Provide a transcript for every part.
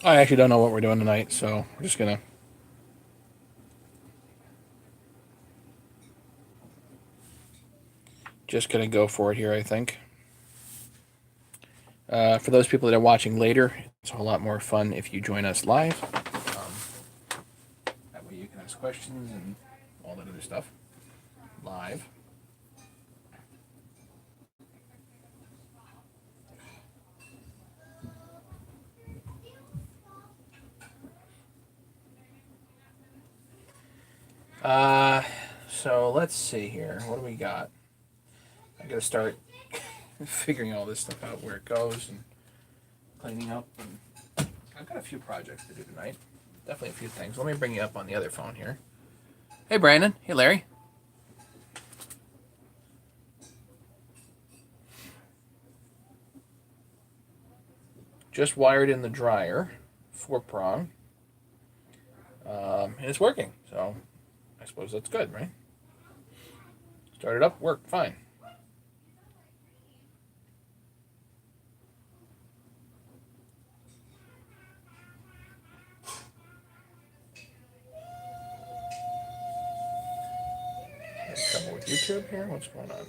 I actually don't know what we're doing tonight, so we're just gonna go for it here. I think. For those people that are watching later, it's a whole lot more fun if you join us live. That way you can ask questions and all that other stuff live. Uh, so let's see here. What do we got? I gotta start figuring all this stuff out, where it goes, and cleaning up. And I've got a few projects to do tonight. Definitely a few things. Let me bring you up on the other phone here. Hey, Brandon. Hey, Larry. Just wired in the dryer, 4-prong, and it's working. So I suppose that's good, right? Started up, worked fine. Having trouble with YouTube here. What's going on?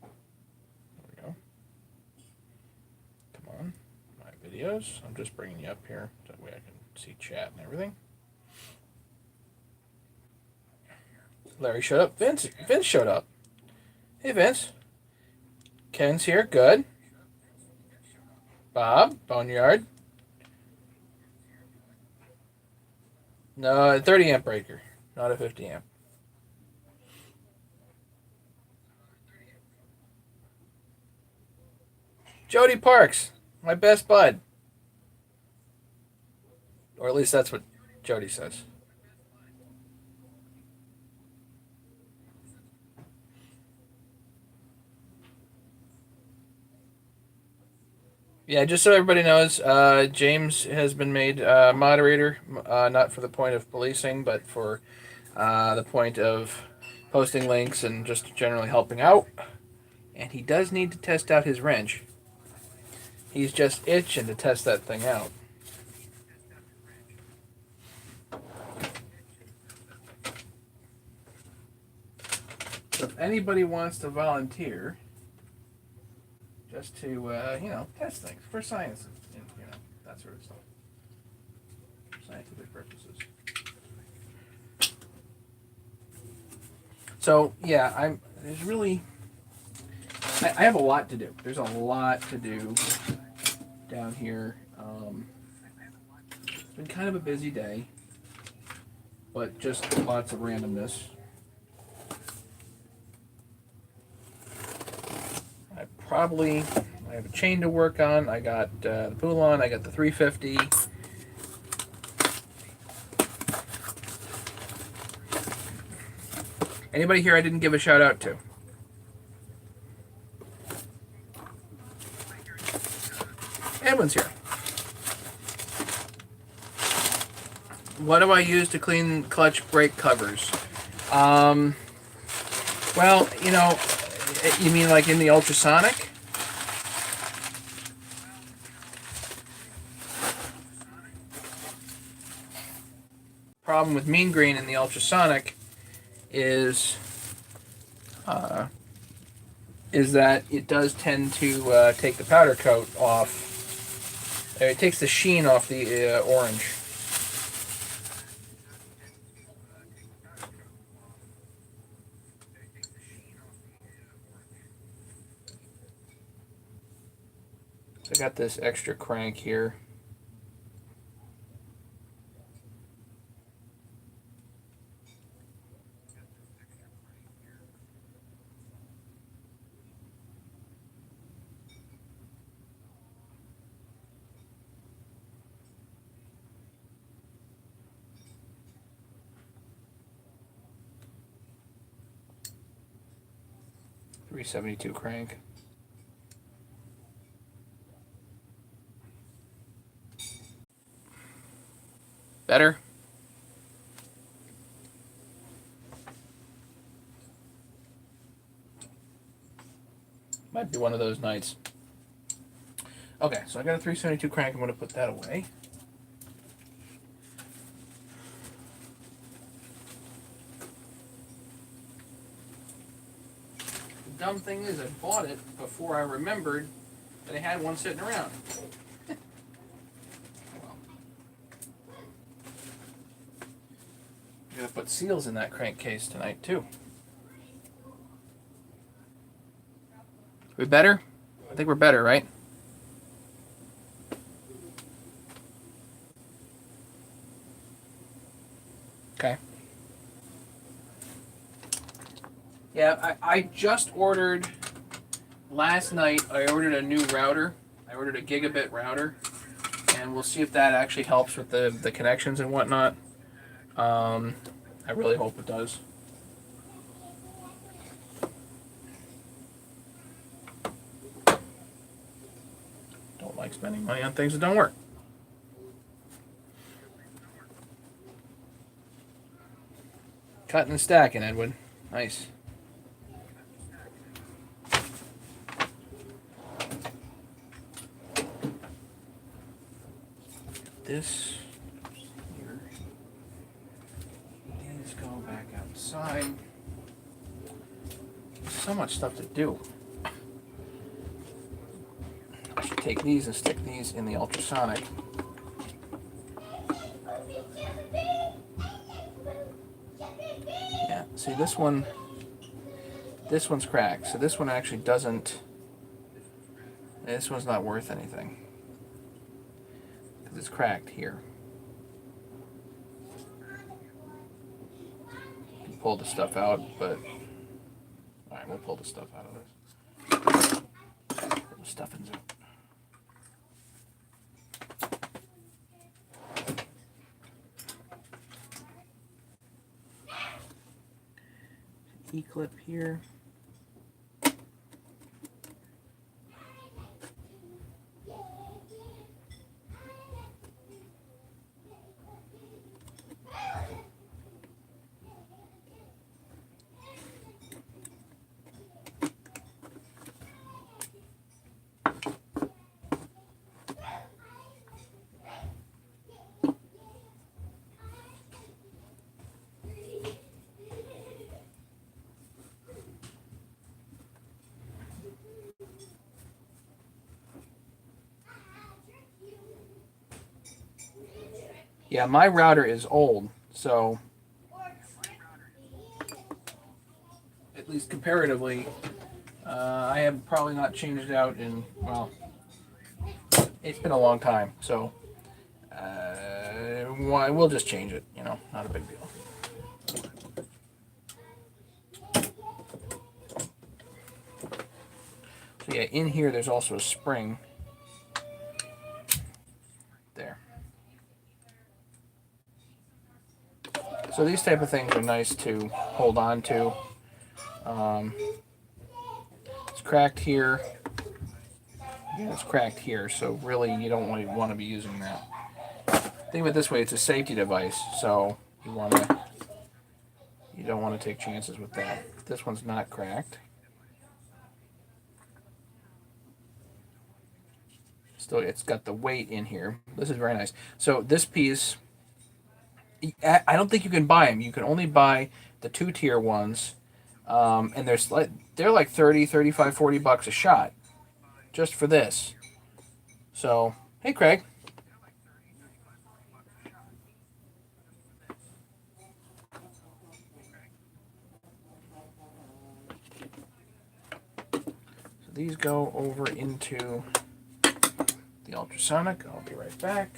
There we go. Come on, my videos. I'm just bringing you up here so that way I can see chat and everything. Larry showed up. Vince showed up. Hey, Vince. Ken's here. Good. Bob, Boneyard. No, a 30 amp breaker, not a 50 amp. Jody Parks, my best bud. Or at least that's what Jody says. Yeah, just so everybody knows, James has been made moderator, not for the point of policing, but for the point of posting links and just generally helping out. And he does need to test out his wrench. He's just itching to test that thing out. So if anybody wants to volunteer, just to test things for science and that sort of stuff, for scientific purposes. So yeah, there's really I have a lot to do. There's a lot to do down here. It's been kind of a busy day, but just lots of randomness. I have a chain to work on. I got the Poulon. I got the 350. Anybody here I didn't give a shout out to? Edwin's here. What do I use to clean clutch brake covers? Well, you mean like in the ultrasonic? Problem with mean green in the ultrasonic is uh, is that it does tend to take the powder coat off. It takes the sheen off the orange. So I got this extra crank here. .372 crank. Better? Might be one of those nights. Okay, so I got a 372 crank. I'm going to put that away. The dumb thing is I bought it before I remembered that I had one sitting around. Well, I'm going to put seals in that crankcase tonight too. We better? I think we're better, right? Okay. Yeah, I just ordered, last night I ordered a new router. I ordered a gigabit router, and we'll see if that actually helps with the connections and whatnot. I really hope it does. Don't like spending money on things that don't work. Cutting and stacking, Edwin. Nice. This here. These go back outside. So much stuff to do. I should take these and stick these in the ultrasonic. Yeah, see this one's cracked, so this one actually doesn't, this one's not worth anything. Because it's cracked here. You can pull the stuff out, but, alright, we'll pull the stuff out of this. Pull the stuffings out. E-clip here. Yeah, my router is old, so at least comparatively, I have probably not changed out in, well, it's been a long time, so we'll just change it, you know, not a big deal. So yeah, in here there's also a spring. There. So these type of things are nice to hold on to. It's cracked here. Yeah, it's cracked here, so really you don't want to be using that. Think of it this way: it's a safety device, so you don't want to take chances with that. This one's not cracked. Still, it's got the weight in here. This is very nice. So this piece, I don't think you can buy them. You can only buy the 2-tier ones, and they're like 30, 35, 40 bucks a shot just for this. So, hey Craig. So these go over into the ultrasonic. I'll be right back.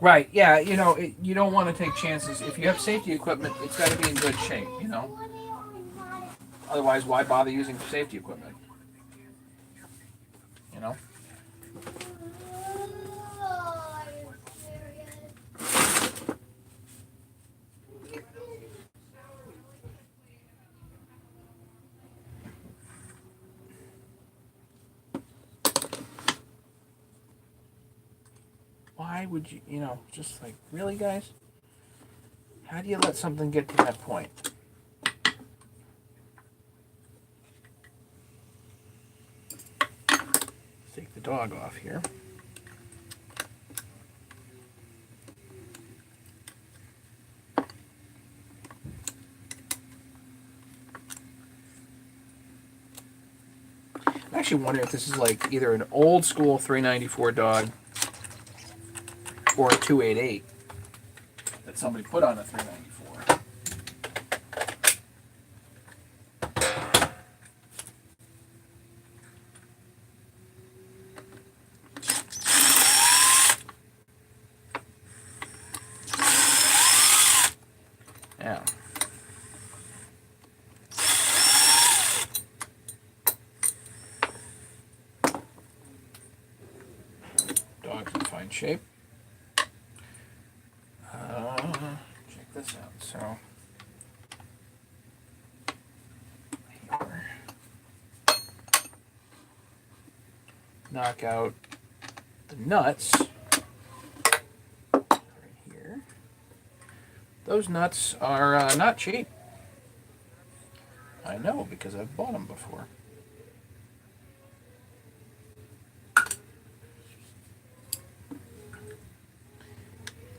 Right. Yeah. You don't want to take chances. If you have safety equipment, it's got to be in good shape. Otherwise, why bother using safety equipment? You know. Why would you? Just like really, guys. How do you let something get to that point? Take the dog off here. I'm actually wondering if this is like either an old school 394 dog or a 288 that somebody put on a 394. Yeah. Dog's in fine shape. Check this out. So, here. Knock out the nuts right here. Those nuts are not cheap. I know because I've bought them before.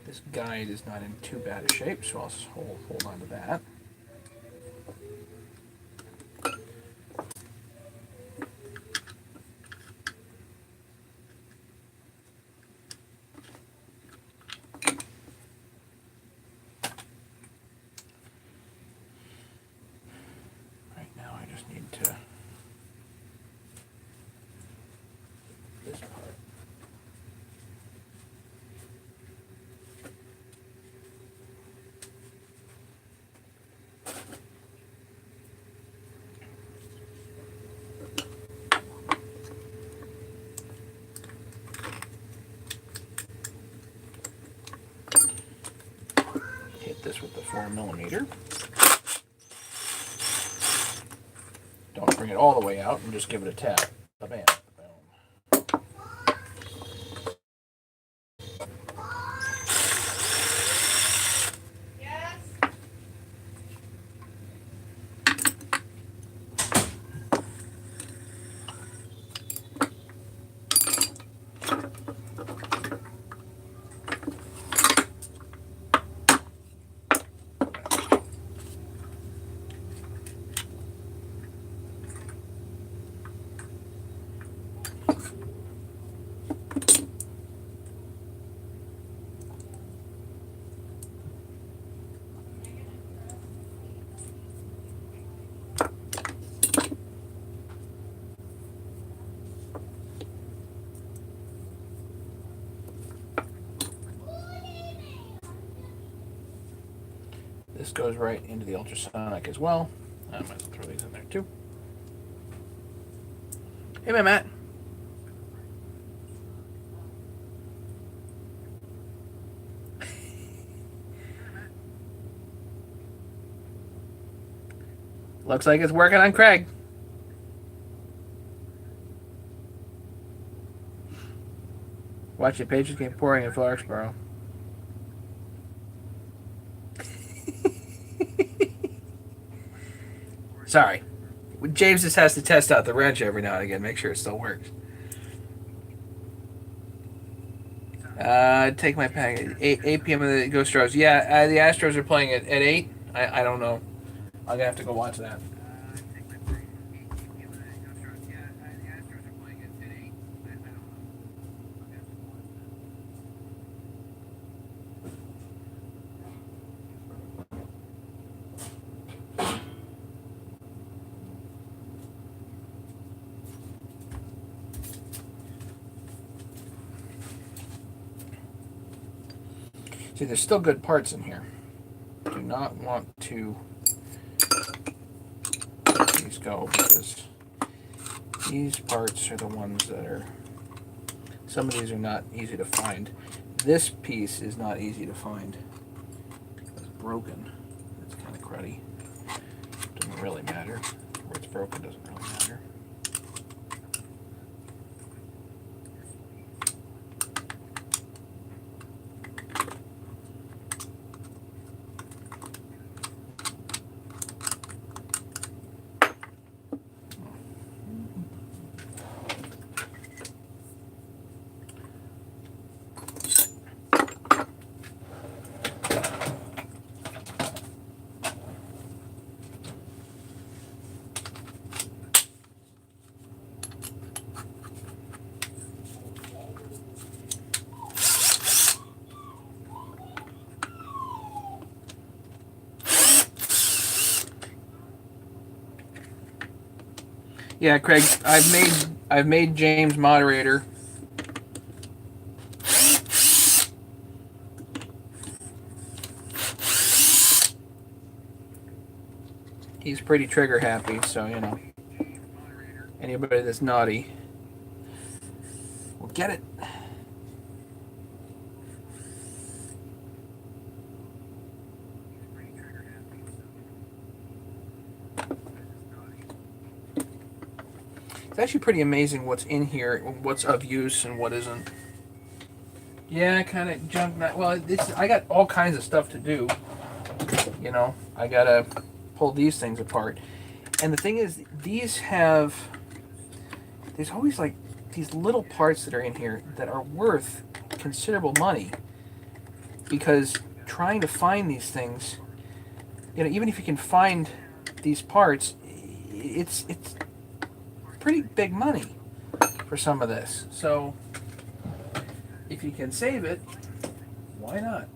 This guide is not in too bad a shape, so I'll hold on to that. Right now I just need to this part. Hit this with the 4mm. Don't bring it all the way out and just give it a tap. Bam. This goes right into the ultrasonic as well. I might as well throw these in there too. Hey, man, Matt. Looks like it's working on Craig. Watch the Patriots game pouring in Clarksboro. Sorry. James just has to test out the wrench every now and again, make sure it still works. Take my pack. 8 p.m. the Ghost Stars. Yeah, the Astros are playing at 8. I don't know. I'm going to have to go watch that. See, there's still good parts in here. Do not want to let these go because these parts are the ones that are, some of these are not easy to find. This piece is not easy to find. It's broken. It's kind of cruddy. Doesn't really matter. Where it's broken doesn't really matter. Yeah, Craig, I've made James moderator. He's pretty trigger happy, so you know. Anybody that's naughty will get it. It's actually pretty amazing what's in here, what's of use and what isn't. Yeah, kind of junk. Well, I got all kinds of stuff to do. You know, I gotta pull these things apart. And the thing is, there's always like these little parts that are in here that are worth considerable money. Because trying to find these things, you know, even if you can find these parts, it's pretty big money for some of this. So if you can save it, why not?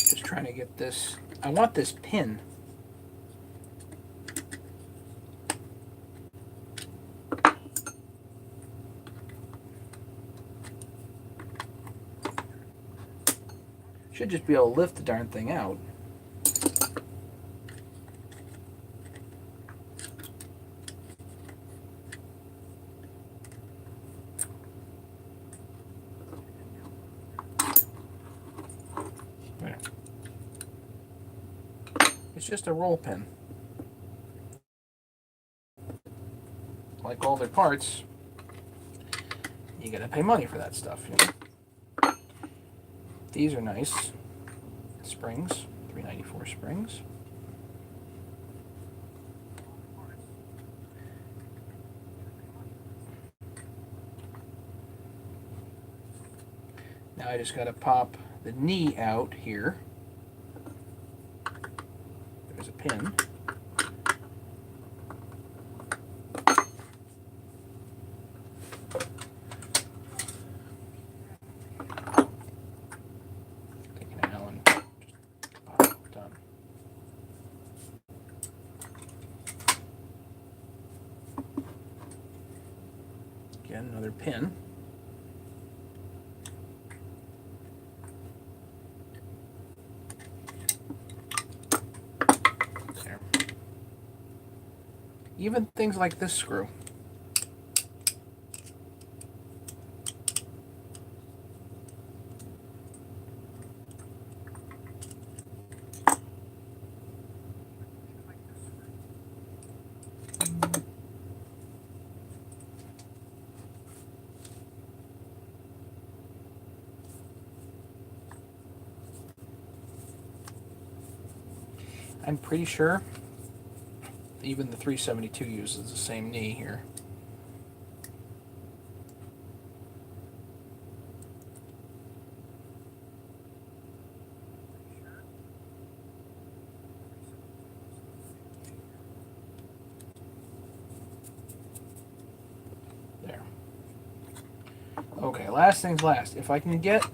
Just trying to get this. I want this pin. Should just be able to lift the darn thing out. There. It's just a roll pin. Like all their parts, you gotta pay money for that stuff, you know. These are nice. Springs, 394 springs. Now I just gotta pop the knee out here. There's a pin. Again, another pin. There. Even things like this screw. I'm pretty sure even the 372 uses the same knee here. Okay, last things last. If I can get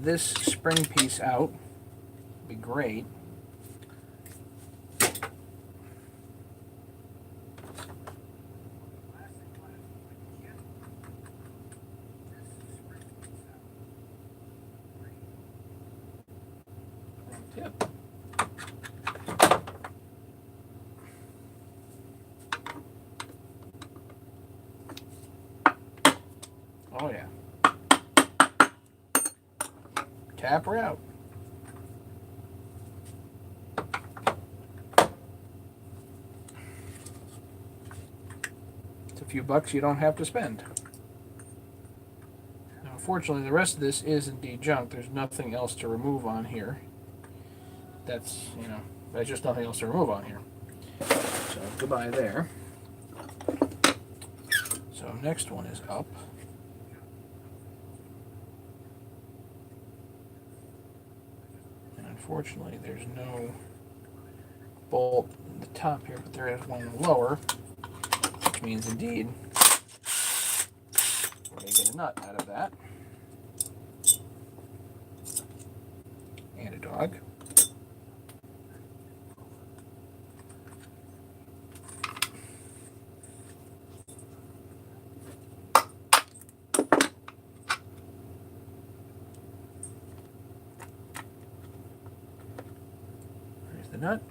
this spring piece out, it'd be great. Tip. Oh yeah. Tap her out. It's a few bucks you don't have to spend. Now, unfortunately, the rest of this is indeed junk. There's nothing else to remove on here. That's, there's just nothing else to remove on here. So goodbye there. So next one is up. And unfortunately, there's no bolt in the top here, but there is one lower, which means indeed we're going to get a nut out of that. And a dog. There's the nut.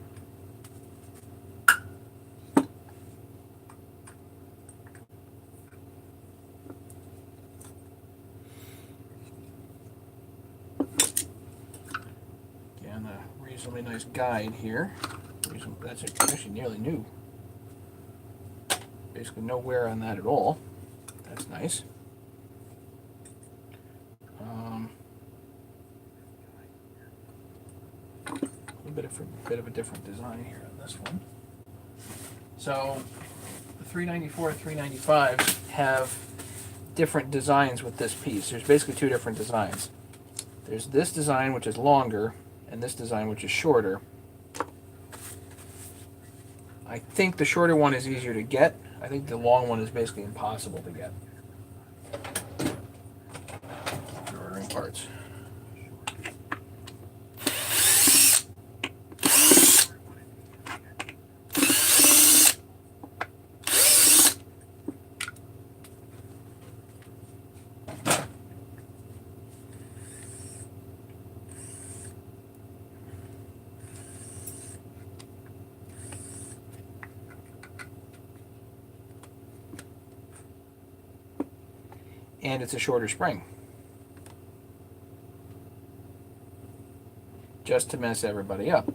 Again, a reasonably nice guide here. That's actually nearly new. Basically no wear on that at all. That's nice. A bit of a different design here on this one. So the 394 and 395 have different designs with this piece. There's basically two different designs. There's this design, which is longer, and this design, which is shorter. I think the shorter one is easier to get. I think the long one is basically impossible to get. You're ordering parts. And it's a shorter spring. Just to mess everybody up.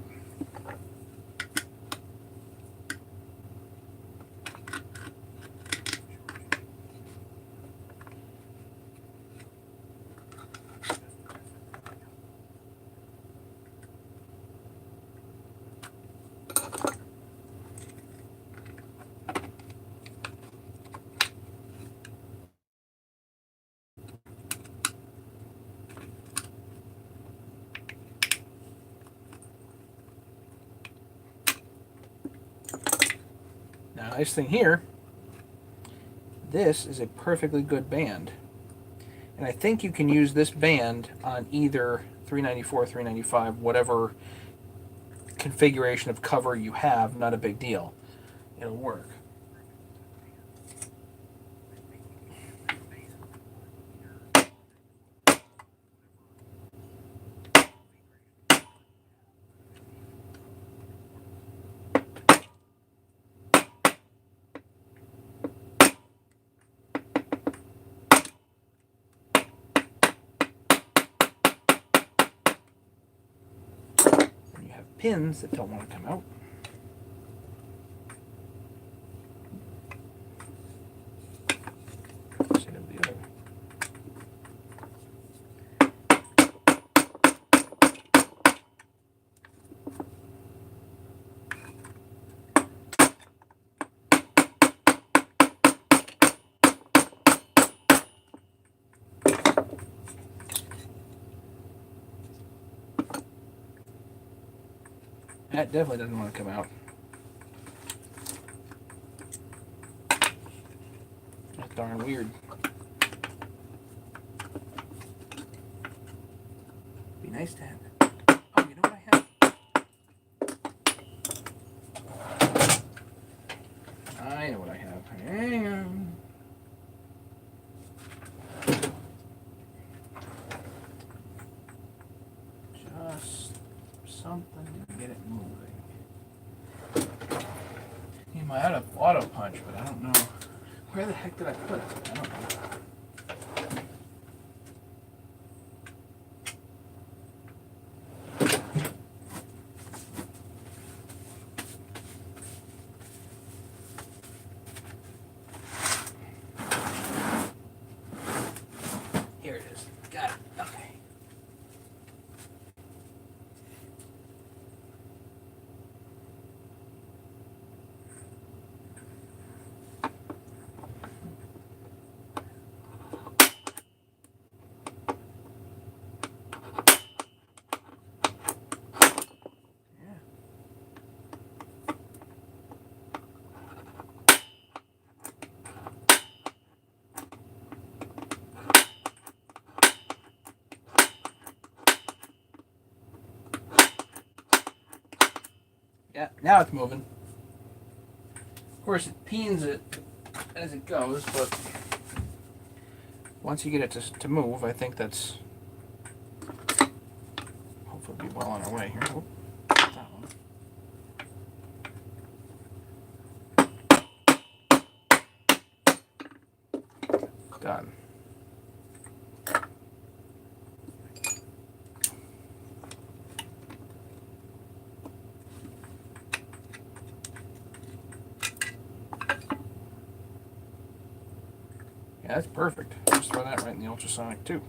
Now, nice thing here, this is a perfectly good band. And I think you can use this band on either 394, 395, whatever configuration of cover you have, not a big deal. It'll work. Pins that don't want to come out. Same with the other. That definitely doesn't want to come out. That's darn weird. nice to have it. Oh, you know what I have? I know what I have. Hang on. Just something to get it moving. Need my auto punch, but I don't know. Where the heck did I put it? I don't know. Here it is. Got it. Okay. Yeah, now it's moving. Of course, it peens it as it goes, but once you get it to move, I think that's hopefully be well on our way here. Oh, that one. Done. Yeah, that's perfect. Just throw that right in the ultrasonic too.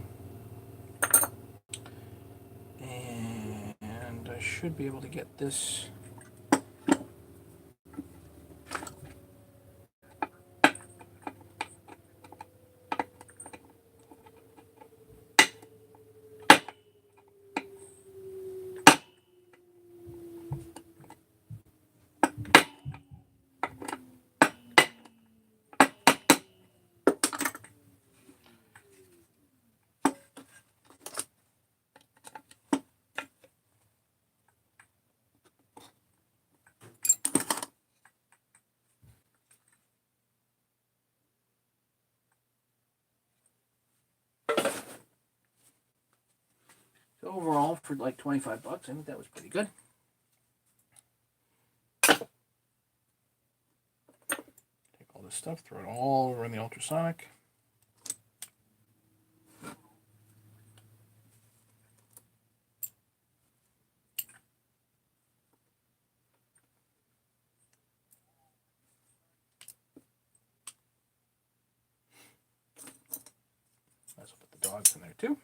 And I should be able to get this. So overall, for like $25, I think that was pretty good. Take all this stuff, throw it all over in the ultrasonic. Might as well put the dogs in there too.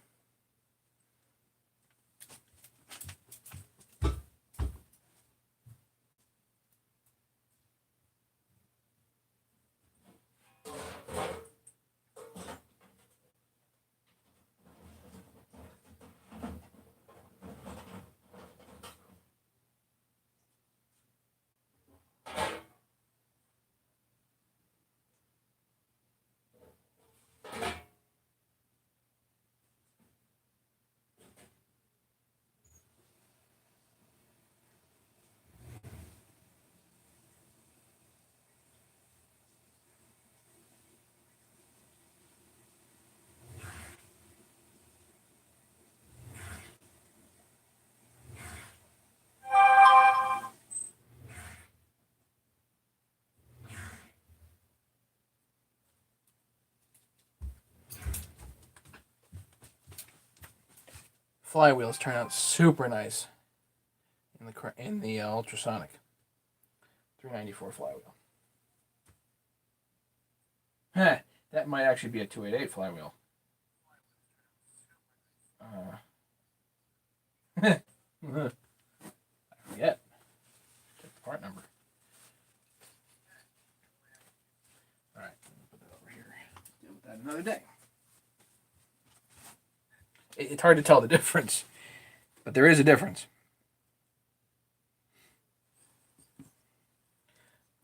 Flywheels turn out super nice in the ultrasonic. 394 flywheel. Heh, that might actually be a 288 flywheel. I forget. Check the part number. All right, put that over here. Deal with that another day. It's hard to tell the difference, but there is a difference.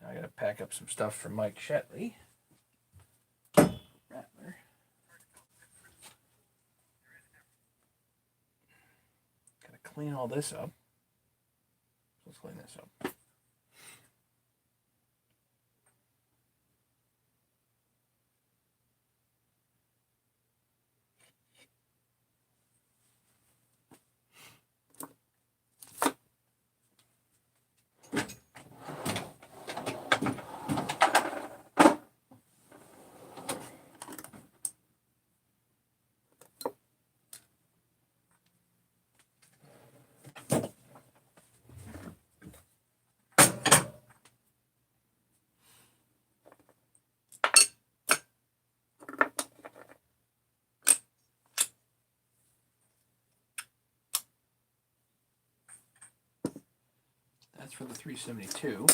Now I gotta pack up some stuff for Mike Shetley. Rattler. all this up. Let's clean this up. That's for the 372.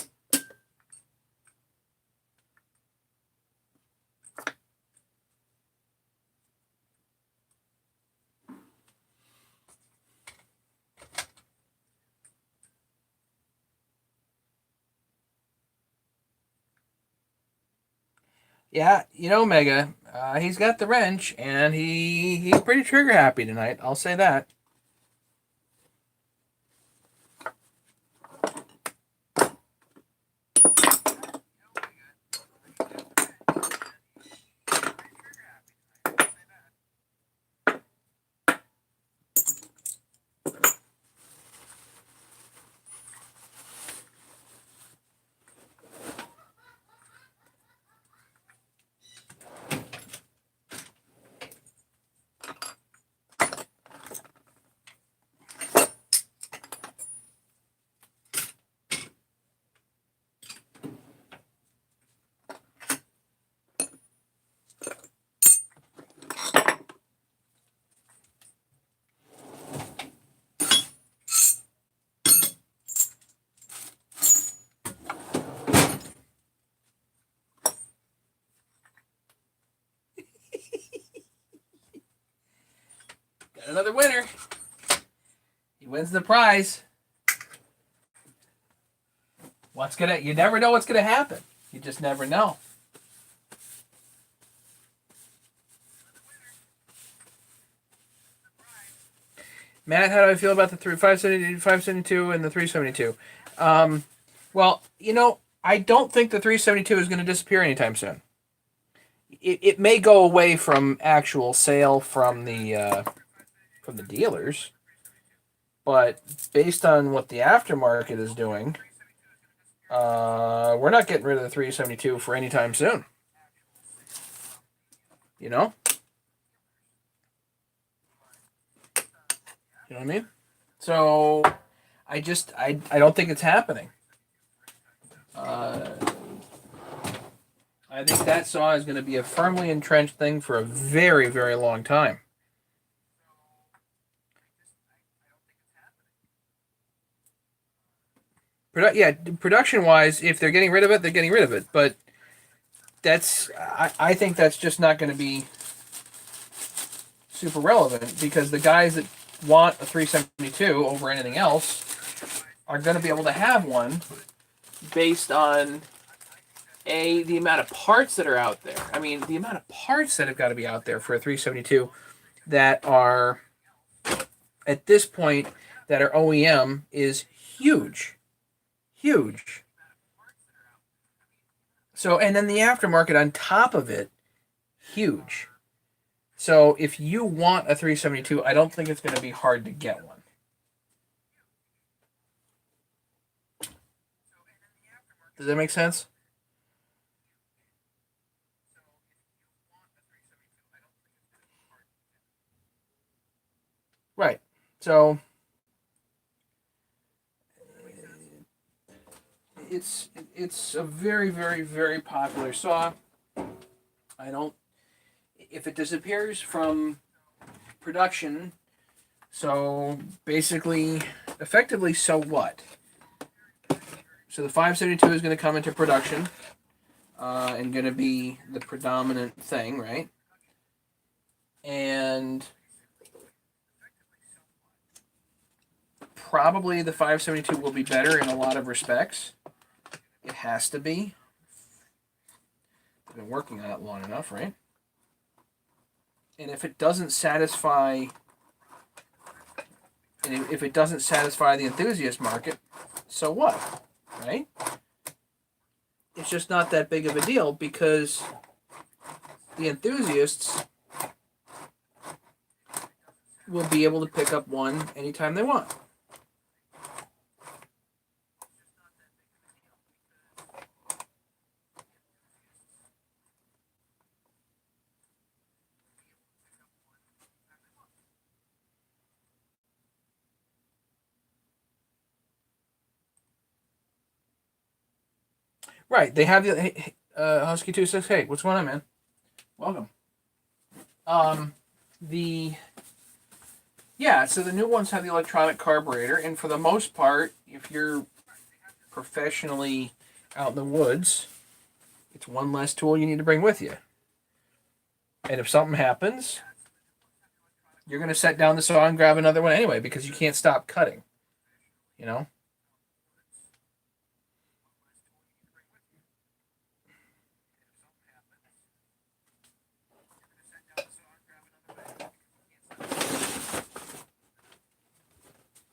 Yeah, you know, Mega, he's got the wrench, and he's pretty trigger happy tonight. I'll say that. Got another winner. He wins the prize. You never know what's gonna happen. You just never know. Matt, how do I feel about the 572 and the 372? Well, you know, I don't think the 372 is going to disappear anytime soon. It may go away from actual sale from the dealers, but based on what the aftermarket is doing, we're not getting rid of the 372 for any time soon. You know? You know what I mean? So I don't think it's happening. I think that saw is going to be a firmly entrenched thing for a very, very long time. Production-wise, if they're getting rid of it, they're getting rid of it. But I think that's just not going to be super relevant because the guys that want a 372 over anything else are going to be able to have one based on the amount of parts that are out there. I mean, the amount of parts that have got to be out there for a 372 that are at this point that are OEM is huge. Huge. So, and then the aftermarket on top of it, huge. So, if you want a 372, I don't think it's going to be hard to get one. Does that make sense? Right. So, it's a very, very, very popular saw. I don't. If it disappears from production, so basically, effectively, so what? So the 572 is going to come into production and going to be the predominant thing, right? And probably the 572 will be better in a lot of respects. It has to be. I've been working on it long enough, right? And if it doesn't satisfy And if it doesn't satisfy the enthusiast market, so what, right? It's just not that big of a deal because the enthusiasts will be able to pick up one anytime they want. Right. They have the Husky 2 6. Hey, what's going on, man? Welcome. The Yeah, so the new ones have the electronic carburetor, and for the most part, if you're professionally out in the woods, it's one less tool you need to bring with you. And if something happens, you're going to set down the saw and grab another one anyway because you can't stop cutting. You know?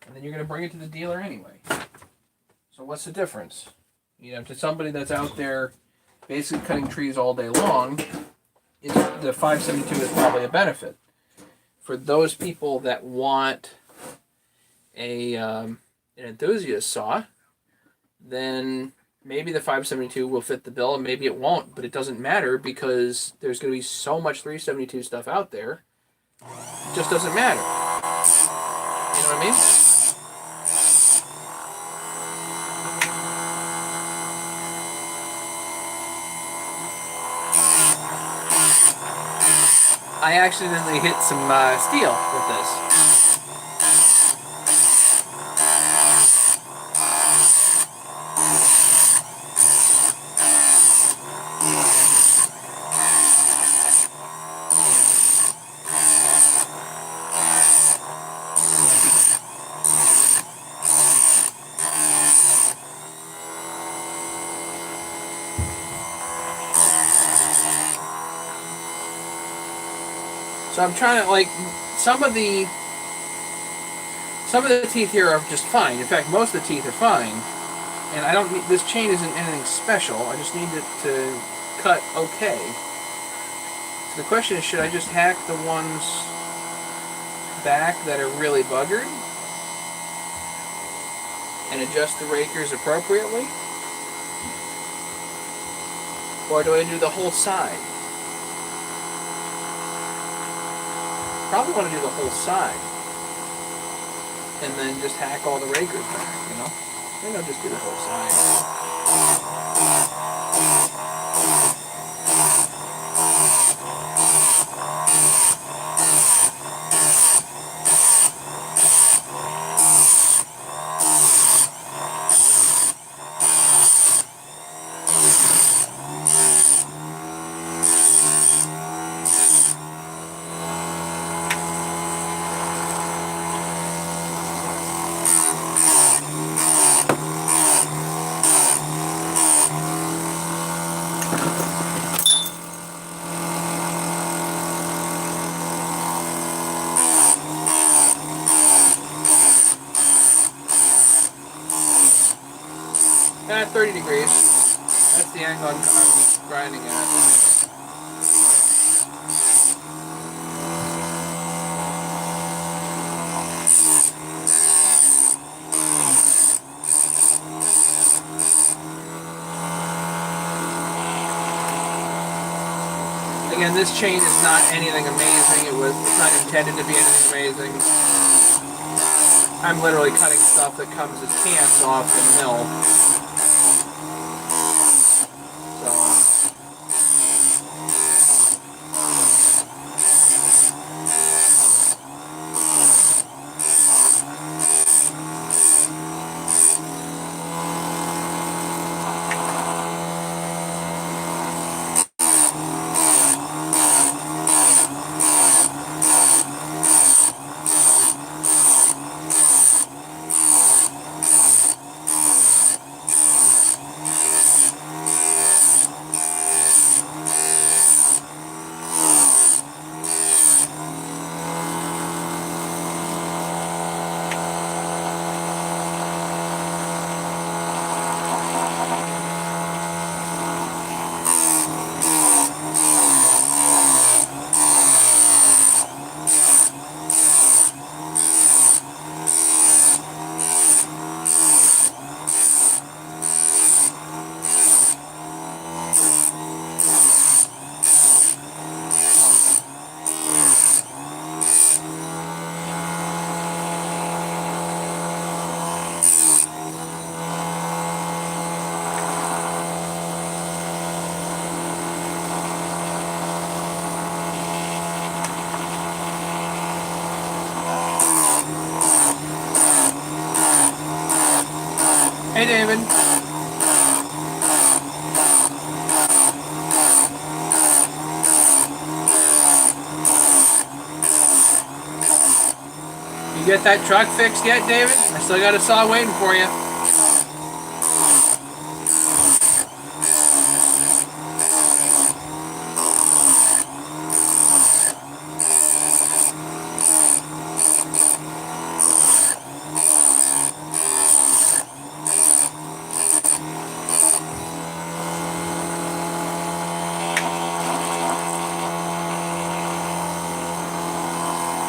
And then you're going to bring it to the dealer anyway. So what's the difference? You know, to somebody that's out there basically cutting trees all day long, the 572 is probably a benefit. For those people that want an enthusiast saw, then maybe the 572 will fit the bill and maybe it won't, but it doesn't matter because there's going to be so much 372 stuff out there. It just doesn't matter. You know what I mean? I accidentally hit some steel with this. So I'm trying to, like, some of the teeth here are just fine. In fact, most of the teeth are fine. And I don't need, this chain isn't anything special. I just need it to cut okay. So the question is, should I just hack the ones back that are really buggered and adjust the rakers appropriately? Or do I do the whole side? Probably want to do the whole side. And then just hack all the rakers back, you know? Maybe I'll just do the whole side. At 30 degrees. That's the angle I'm grinding at. Again, this chain is not anything amazing. It's not intended to be anything amazing. I'm literally cutting stuff that comes as cans off the mill. Hey, David. You get that truck fixed yet, David? I still got a saw waiting for you.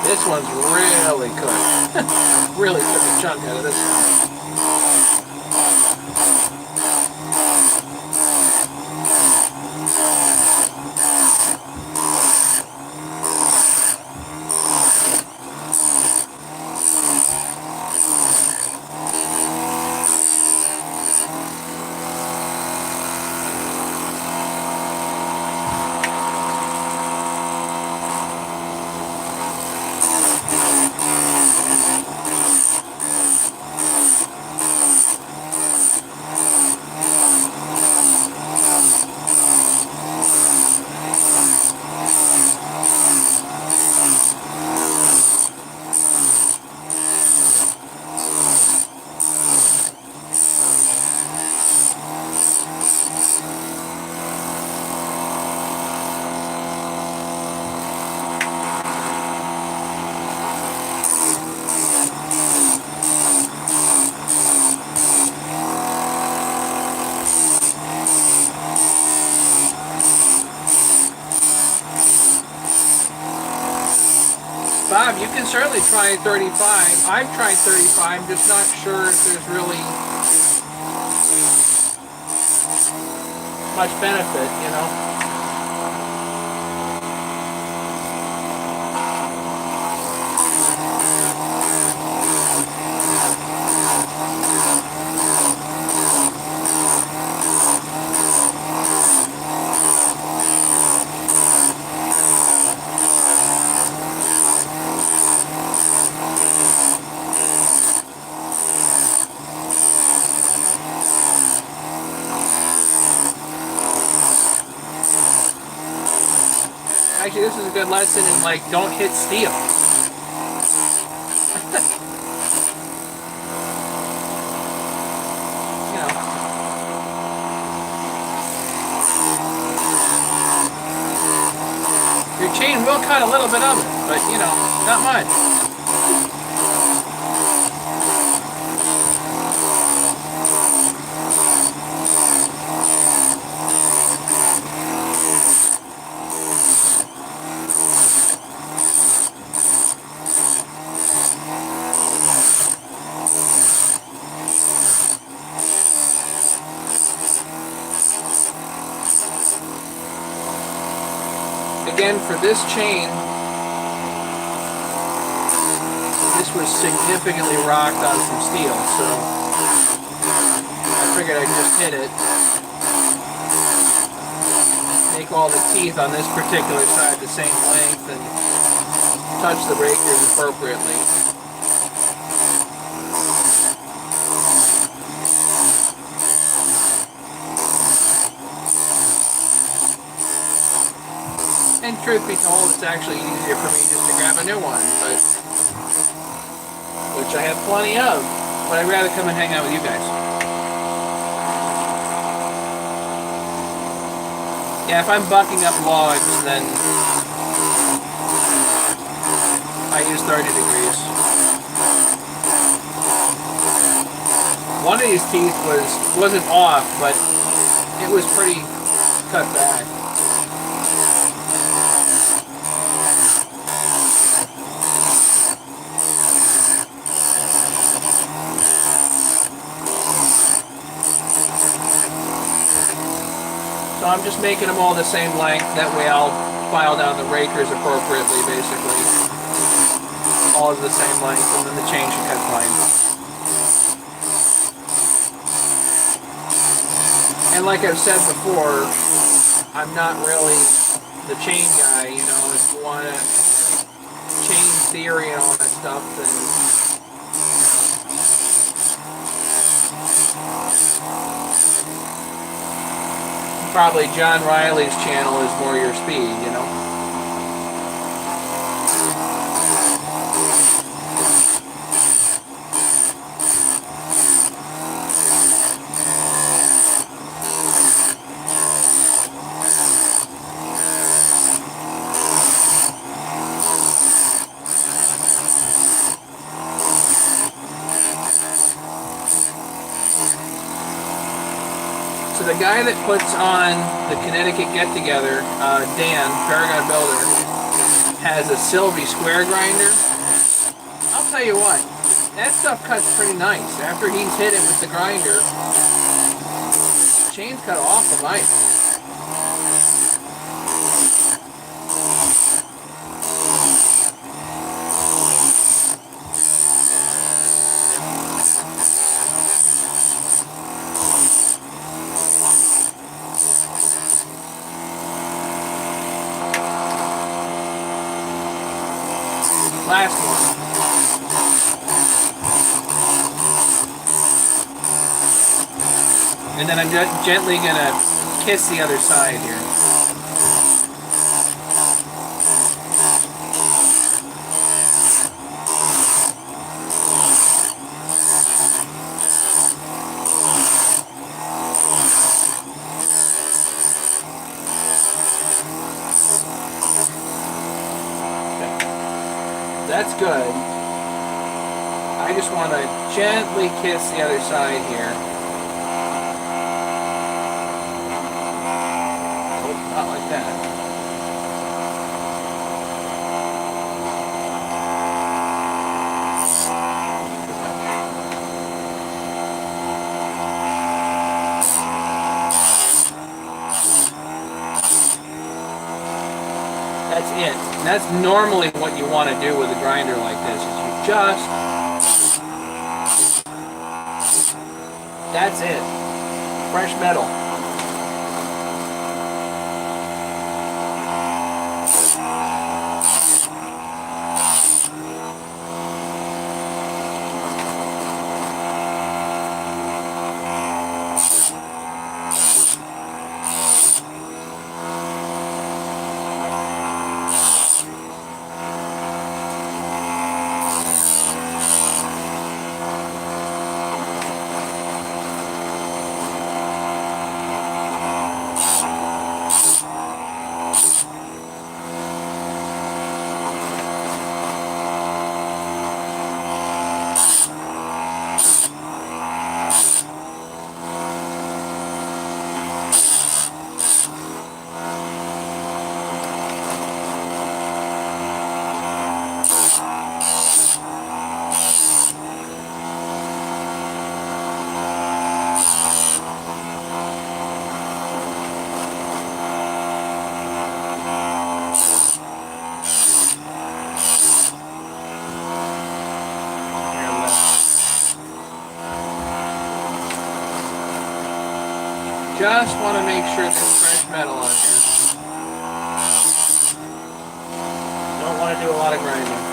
This one's really cooked. Really took a chunk out of this one. 35, you can certainly try 35. I've tried 35, I'm just not sure if there's really much benefit, you know. Actually, this is a good lesson in, like, don't hit steel. You know. Your chain will cut a little bit of it, but, you know, not much. Again, for this chain, this was significantly rocked on some steel, so I figured I'd just hit it. Make all the teeth on this particular side the same length and touch the breakers appropriately. And truth be told, it's actually easier for me just to grab a new one, but which I have plenty of, but I'd rather come and hang out with you guys. Yeah, if I'm bucking up logs, then I use 30 degrees. One of these teeth wasn't off, but it was pretty cut back. So I'm just making them all the same length, that way I'll file down the rakers appropriately, basically. All of the same length, and then the chain should cut fine. And like I've said before, I'm not really the chain guy, you know. If you want to chain theory and all that stuff, then Probably John Riley's channel is more your speed, you know? So the guy that puts on the Connecticut get-together, Dan, Paragon Builder, has a Sylvie square grinder. I'll tell you what, that stuff cuts pretty nice. After he's hit it with the grinder, chains cut awful nice. Last one. And then I'm gently gonna kiss the other side here. That's good. I just want to gently kiss the other side here. Oh, not like that. That's it. And that's normally what you want to do with a grinder like this, is you just... That's it. Fresh metal. Just want to make sure there's fresh metal on here. Don't want to do a lot of grinding.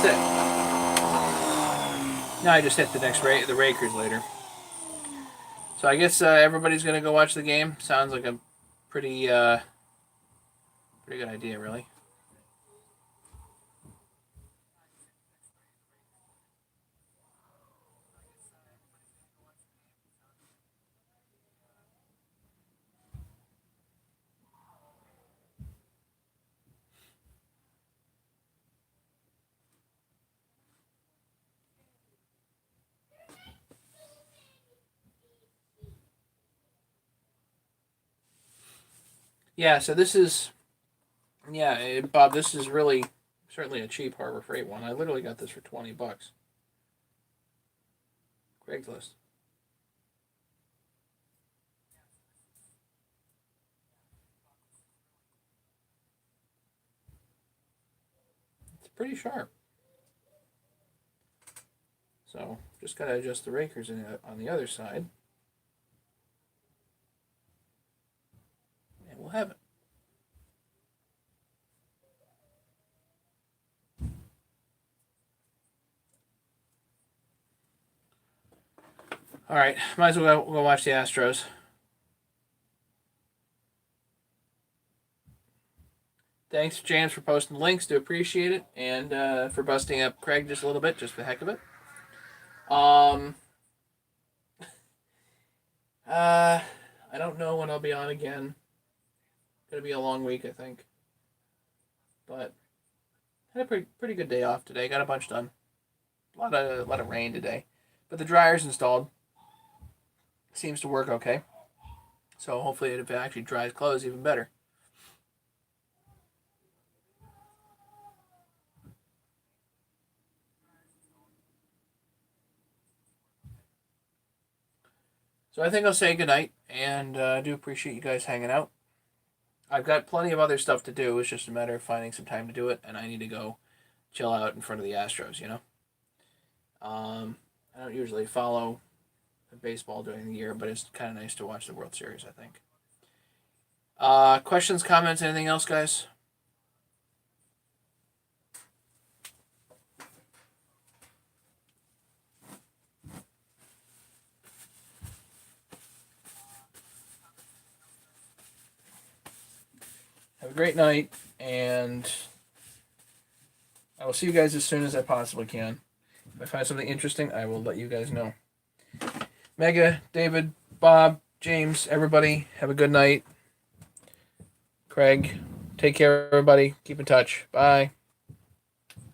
That's it. Now I just hit the the Rakers later. So I guess everybody's gonna go watch the game. Sounds like a pretty pretty good idea, really. Yeah. So this is Bob. This is really certainly a cheap Harbor Freight one. I literally got this for $20. Craigslist. It's pretty sharp. So just gotta adjust the rakers on the other side, and we'll have it. All right, might as well go watch the Astros. Thanks, James, for posting the links. Do appreciate it, and for busting up Craig just a little bit, just for the heck of it. Um, I don't know when I'll be on again. Gonna be a long week, I think. But had a pretty good day off today. Got a bunch done. A lot of rain today, but the dryer's installed. Seems to work okay. So hopefully, if it actually dries clothes, even better. So I think I'll say goodnight, and I do appreciate you guys hanging out. I've got plenty of other stuff to do. It's just a matter of finding some time to do it, and I need to go chill out in front of the Astros. I don't usually follow baseball during the year, but it's kind of nice to watch the World Series, I think. Questions, comments, anything else, guys? Have a great night, and I will see you guys as soon as I possibly can. If I find something interesting, I will let you guys know. Mega, David, Bob, James, everybody, have a good night. Craig, take care, everybody. Keep in touch. Bye.